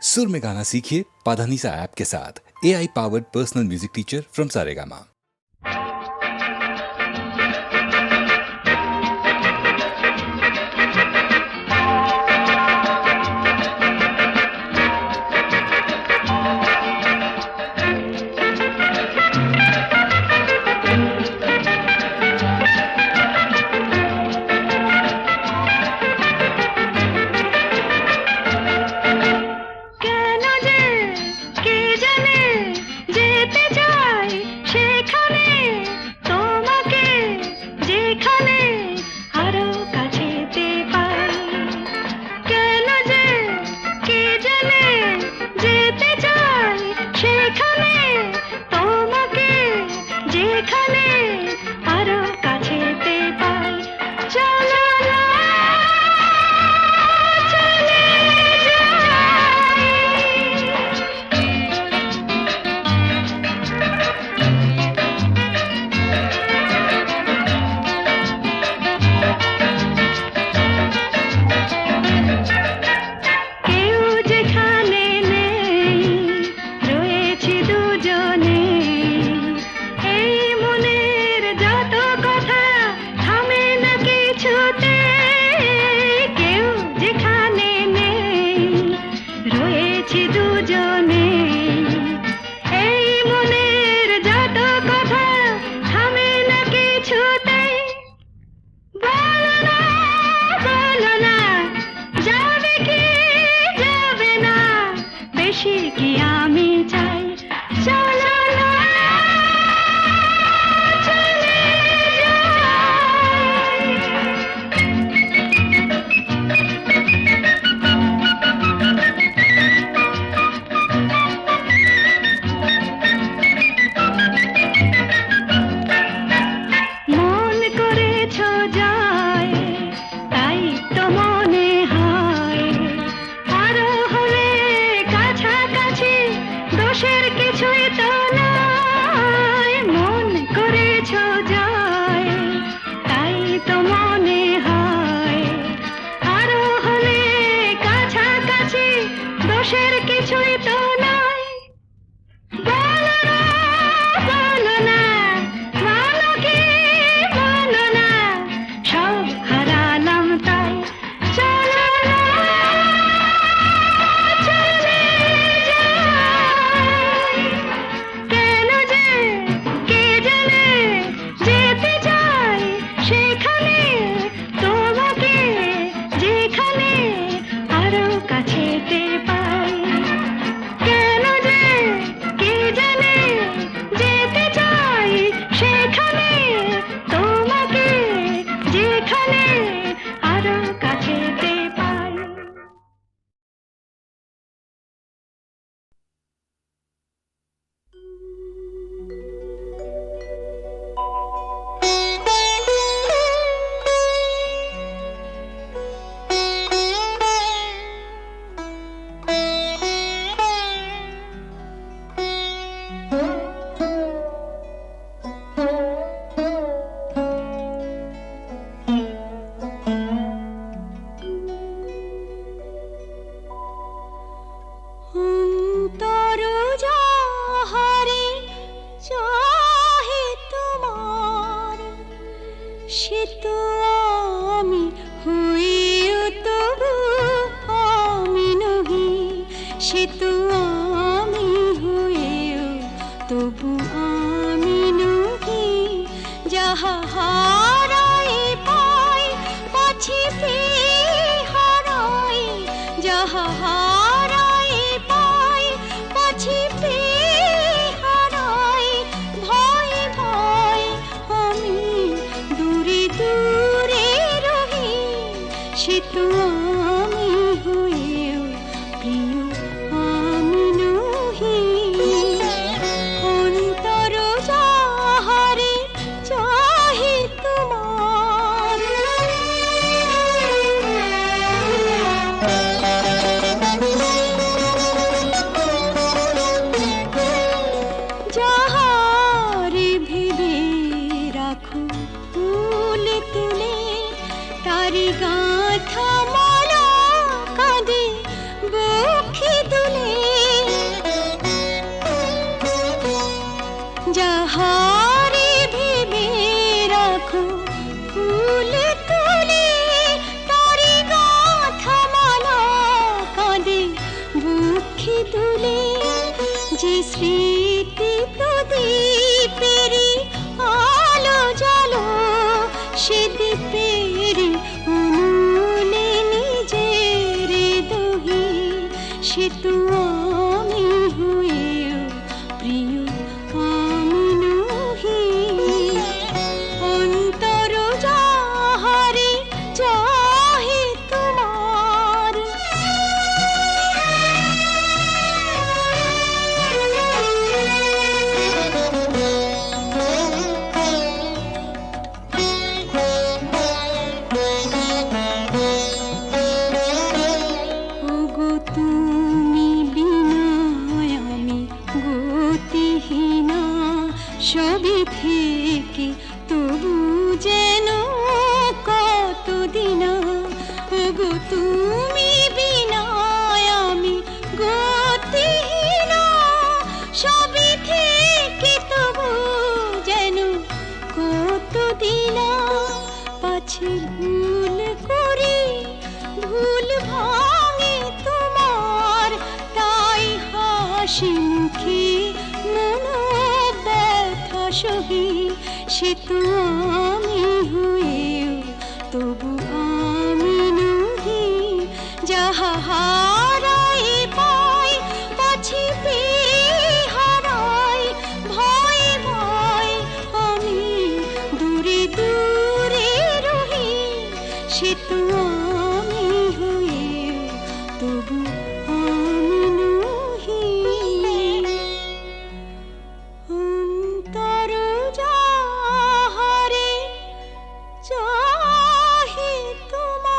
सुर में गाना सीखिए पाधानीसा ऐप के साथ। AI powered personal music teacher from Saregama. অন্তর যাহারে চাহে আঁখি দুলে যে স্মৃতি প্রদীপেরই আলো জালো, সে দ্বীপের উনুনে নিজের দহি, সে তো আমি হয়েও প্রিয় আমি নহি। অন্তর যাহারে চাহে তোমার, ওগো তুমি বিনা আমি গতিহীনা, সবই থেকে তবু যেন কতদিন। ওগো তুমি বিনা আমি গতিহীনা, সবই থেকে তবু যেন কতদিন। পাছে ভুল করি ভুল ভাঙে তোমার, তাই হাসি মুখে মন ব্যথা সহি, সে তো আমি হয়েও তবু আমি নহি। যাহা হারাই পাই পাছি পেয়ে হারাই, ভয়ে ভয়ে আমি দূরে দূরে রহি, সে তো আমি হয়েও তবু আমি নহি। অন্তর যাহারে চাহে তোমার।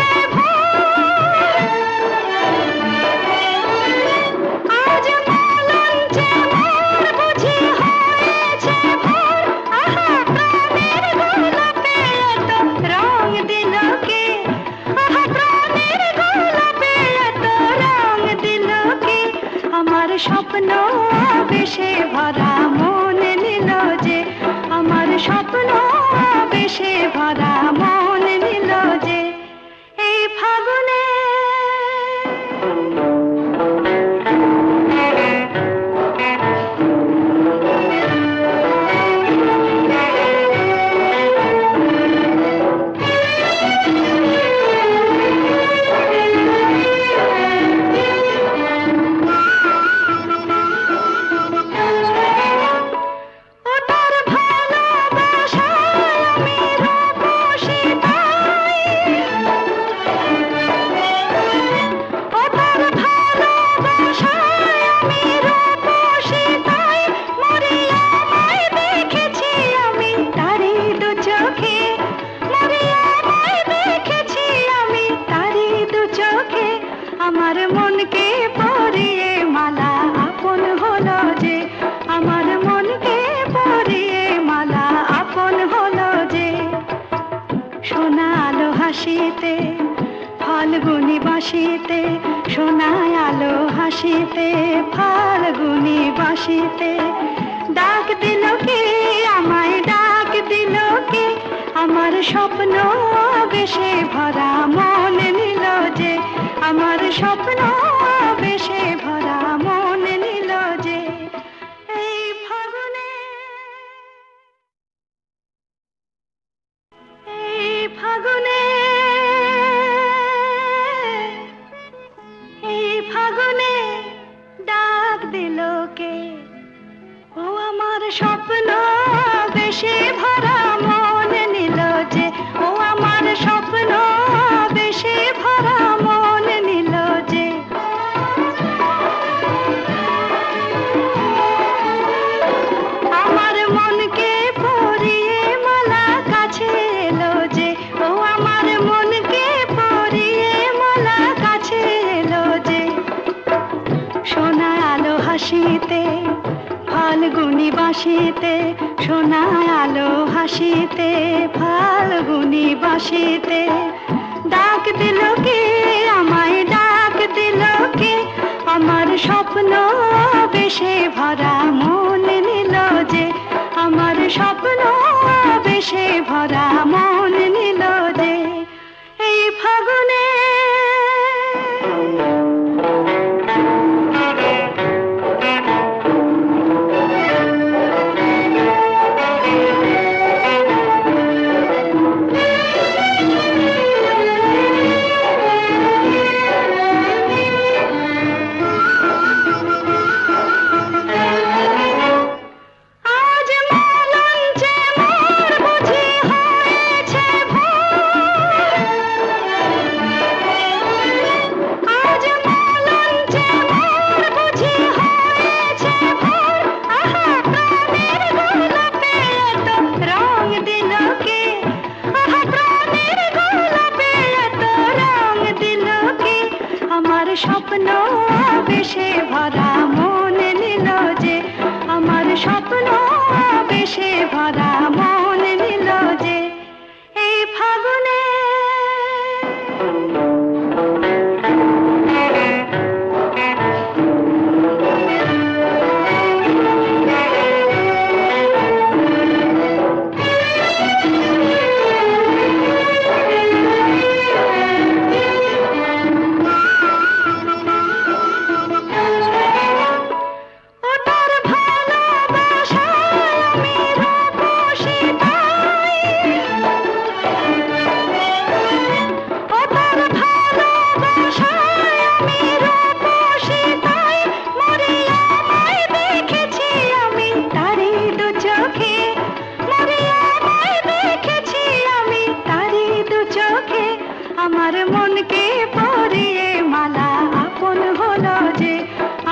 বেশে ভরা মন নিল যে, আমার স্বপ্ন বেশে ভরা মন নিল যে, এই ফাগুনে ওটার ভালোবাসায় আমি রূপসী তাই, ওটার ভালোবাসায় আমি রূপসী তাই, মরিয়া আমায় দেখেছি আমি তারি দু চোখে, মরিয়া আমায় দেখেছি আমি তারি দু চোখে, আমার মনকে পরিয়ে মালা আপন হলো যে, আমার মনকে পরিয়ে মালা আপন হলো যে, সোনা আলো হাসিতে ফাল্গুনি বাসিতে, সোনা আলো হাসিতে ফাল্গুনি বাসিতে, ডাক দিল কে আমায় ডাক দিল কে, আমার স্বপ্ন বেশে ভরা মন নিল যে, আমার স্বপ্ন বেশে ভরা মন নিল যে, এই ফাগুনে এই ফাগুনে এই ফাগুনে ডাক দিল কে, ও আমার স্বপ্ন বেশে ভরা মন নিল যে, ও আমার স্বপ্ন বেশে ভরা মন নিল যে, আমার মনকে পরিয়ে মালা কাছে এলো যে, ও আমার মনকে পরিয়ে মালা কাছে এলো যে, সোনা আলো হাসিতে ফাল্গুনি বাসিতে, সোনা আলো হাসিতে ফাল্গুনি বাসিতে, ডাক দিল কে আমায় ডাক দিল কে, আমার স্বপ্ন বেশে ভরা মন নিল যে, আমার স্বপ্ন বেশে ভরা মন নিল যে, এই ফাগুনে আজ মলঞ্চে মোর বুঝি হয়েছে ভোর, আজ মলঞ্চে মোর বুঝি হয়েছে ভোর, আহা প্রাণের গোলাপে এত রং দিল কে, আহা প্রাণের গোলাপে এত রং দিল কে, আমার স্বপ্ন বেশে ভরা মন নিল যে, আমার স্বপ্ন বেশে ভরা মন নিল যে, এই ফাগুনে ওটার ভালোবাসায় আমি রূপসী তাই, ওটার ভালোবাসায় আমি রূপসী তাই, মরিয়া আমায় দেখেছি আমি তারি দু চোখে, মরিয়া আমায় দেখেছি আমি তারি দু চোখে, আমার মনকে পরিয়ে মালা আপন হলো যে,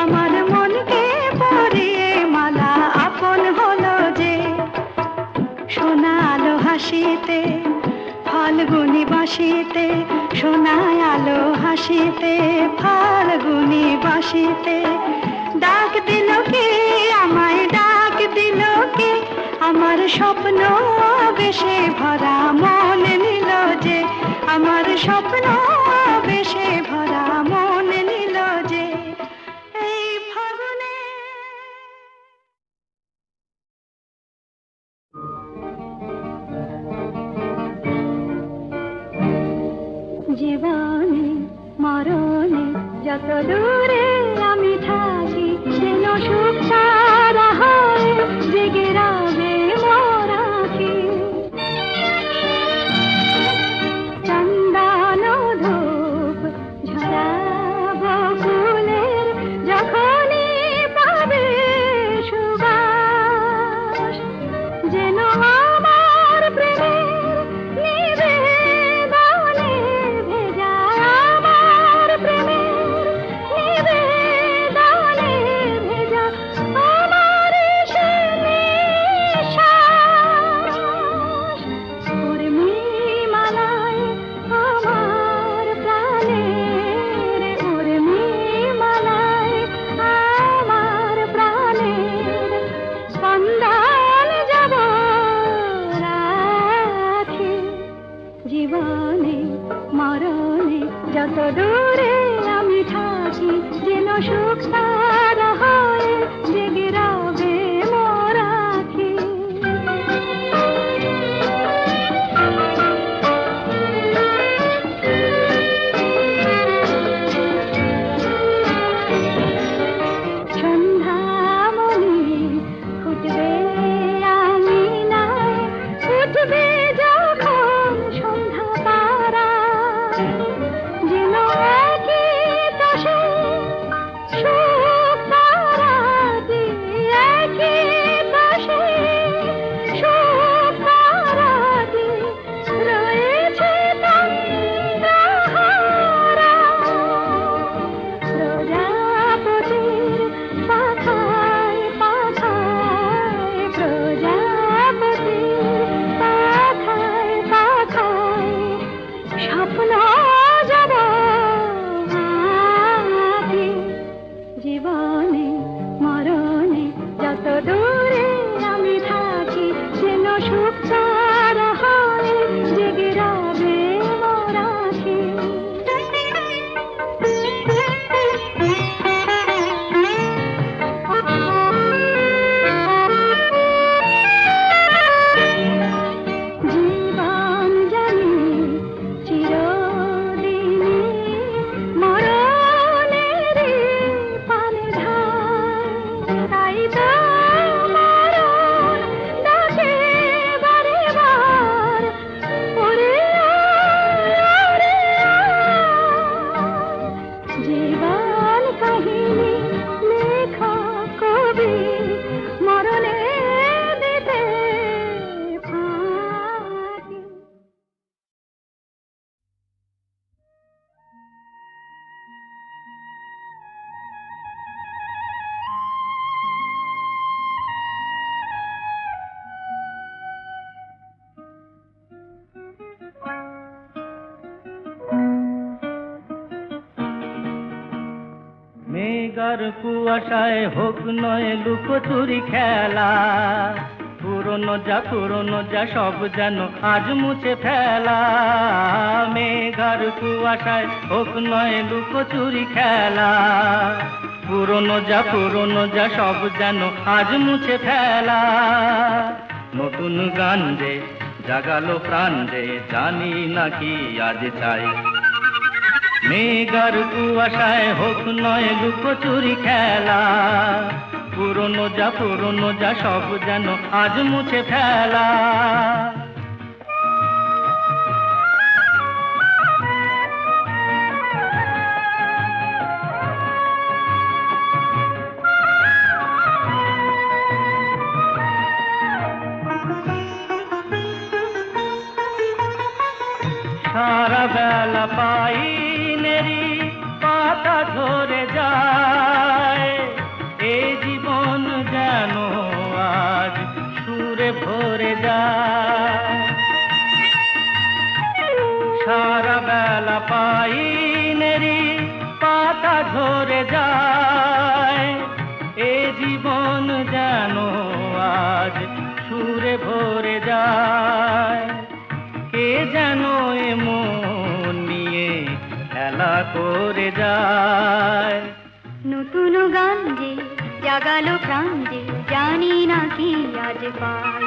আমার মনকে পরিয়ে মালা আপন হলো যে, সোনা আলো হাসিতে ফাল্গুনি বাসিতে, সোনা আলো হাসিতে ফাল্গুনি বাসিতে, ডাক দিল কে আমায় ডাক দিল কে, আমার স্বপ্ন বেশে ভরা মন নিল যে, আমার স্বপ্ন বেশে ভরা মন নিল যে, যত দূরে আমি থাকি যেন সুখ সারা হয় জেগে রবে মোর আঁখি। চন্দন ধূপ ঝরাবো ফুলের যখনই পাবে সুবাস, যেন আমার প্রেমের নিবেদনে ভেজা, আমার প্রেমের নিবেদনে ভেজা আমার সে নিঃশ্বাস। উর্মিমালায় আমার প্রাণের, উর্মিমালায় আমার প্রাণের স্পন্দন যাব রাখি। জীবনে মরণে যত দূরে আমি থাকি যেন সুখ সারা হয় জেগে রবে মোর আঁখি। সন্ধ্যামণি ফুটবে আঙিনায়, উঠবে যখন সন্ধ্যা তারা, যেন একই দশে সুখ তারাটি, একই দশে সুখ তারাটি রয়েছে তন্দ্রাহারা। প্রজাপতির পাখায় পাখায়, প্রজাপতির পাখায় পাখায় স্বপ্ন যাব আঁকি। জীবনে মরণে যত দূরে আমি থাকি যেন সুখ সারা হয় জেগে রবে মোর আঁখি। জীবন জানি চিরদিনই মরণেরই পানে ধার, তাই তো মরণ ডাকে বারে বার, ওরে ওরে জীবন কাহিনী লেখক কবি মরণে দিতে ফাঁকি। মেঘার কুয়াশায় হোক নয় লুকোচুরি খেলা, পুরনো যা সব যেন আজ মুছে ফেলা। মেঘার কুয়াশায় হোক নয় লুকোচুরি খেলা, পুরনো যা সব যেন আজ মুছে ফেলা। নতুন গান যে জাগালো প্রাণ যে জানি নাকি আজ চাই। মেঘার কুয়াশায় হোক নয় লুকোচুরি খেলা, পুরনো যা সব যেন আজ মুছে ফেলা। সারা বেলা পাইনেরি পাতা ঝরে যায়, এই জীবন যেন আজ সুরে ভরে যায়। সারা বেলা পাইনেরি পাতা ঝরে যায়, এই জীবন যেন আজ সুরে ভরে যায়। কে যেন এমন নিয়ে খেলা করে যায়। নতুন গান যে জাগালো প্রাণ যে জানি না কি আজ পাই।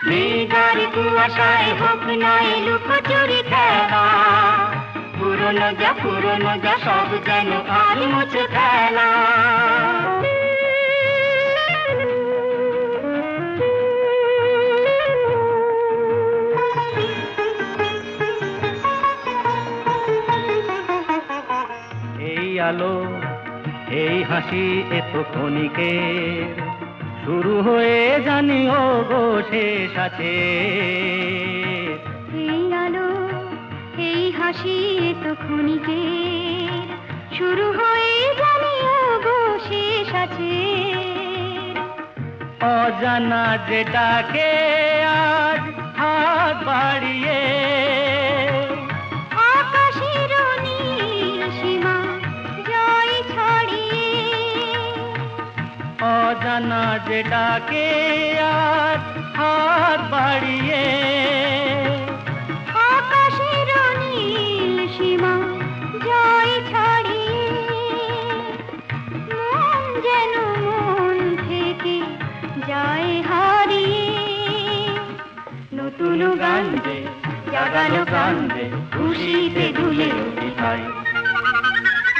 মেঘার কুয়াশায় হোক নয় লুকোচুরি খেলা, পুরনো যা সব যেন আর মুছে ফেলা। এই আলো এই হাসি এত ক্ষণিকের, শুরু হয়ে জানি ও গো শেষ আছে। এই আলো এই হাসি তো ক্ষণিকের, শুরু হয়ে জানিও গো শেষ আছে। অজানা যেটাকে আজ হাত বাড়িয়ে, আকাশের নীল সীমা জয় ছড়িয়ে, অজানা যেটাকে আজ হাত বাড়িয়ে, আকাশের নীল সীমা জয় ছড়িয়ে, মন যেন মন থেকে যায় হারিয়ে। নতুন গান যে জাগালো কান্দে, খুশিতে দুলে উঠিতাই।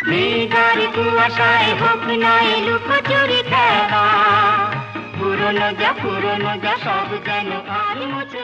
মেঘার কুয়াশায় হোক নাই লুকোচুরি খেলা, পুরনো যা সব যেন আর মুছে